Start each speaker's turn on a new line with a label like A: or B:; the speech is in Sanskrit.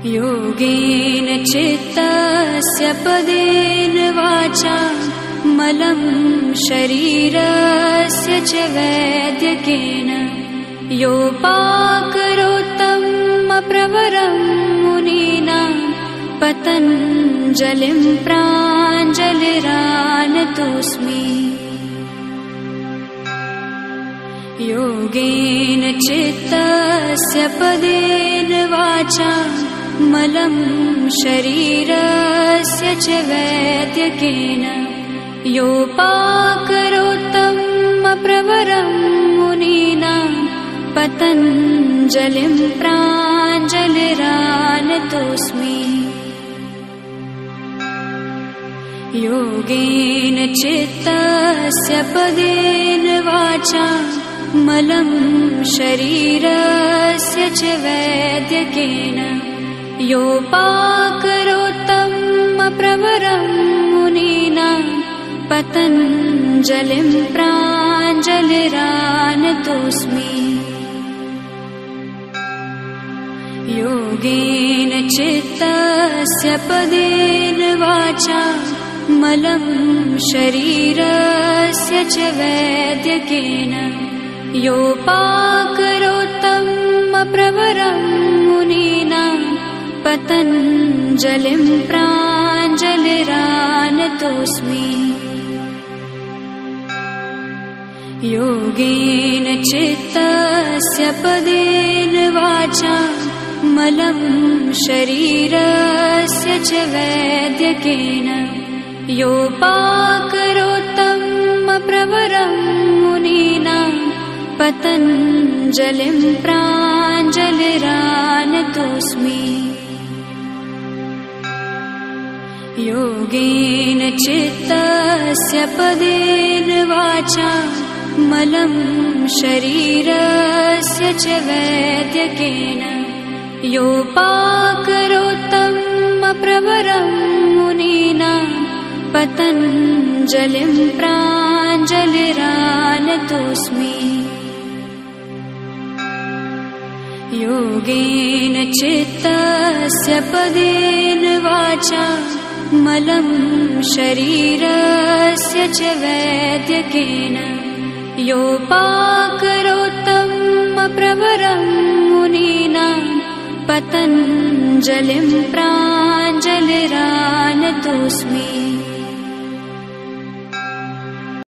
A: योगेन चित्तस्य पदेन वाचा मलं शरीरस्य च वैद्यकेन योपाकरोत्तमप्रवरं मुनिना पतञ्जलिं प्राञ्जलिरानतोऽस्मि। योगेन चित्तस्य पदेन वाचा मलं शरीरस्य च वैद्यकेन योपाकरोत्तमप्रवरं मुनिना पतञ्जलिं प्राञ्जलिरानतोऽस्मि। योगेन चित्तस्य पदेन वाचा मलं शरीरस्य च वैद्यकेन योपाकरोत्तमप्रवरं मुनिना पतञ्जलिं प्राञ्जलिरानतोऽस्मि। योगेन चित्तस्य पदेन वाचा मलं शरीरस्य च वैद्यकेन योपाकरोत्तमप्रवरं मुनिना पतञ्जलिं प्राञ्जलिरानतोऽस्मि। योगेन चित्तस्य पदेन वाचा मलं शरीरस्य च वैद्यकेन योपाकरोत्तमप्रवरं मुनिना पतञ्जलिं प्राञ्जलिरानतोऽस्मि। योगेन चित्तस्य पदेन वाचा मलं शरीरस्य च वैद्यकेन योपाकरोत्तमप्रवरं मुनिना पतञ्जलिं प्राञ्जलिरानतोऽस्मि। योगेन चित्तस्य पदेन वाचा मलं शरीरस्य च वैद्यकेन योपाकरोत्तमप्रवरं मुनिना पतञ्जलिं प्राञ्जलिरानतोऽस्मि।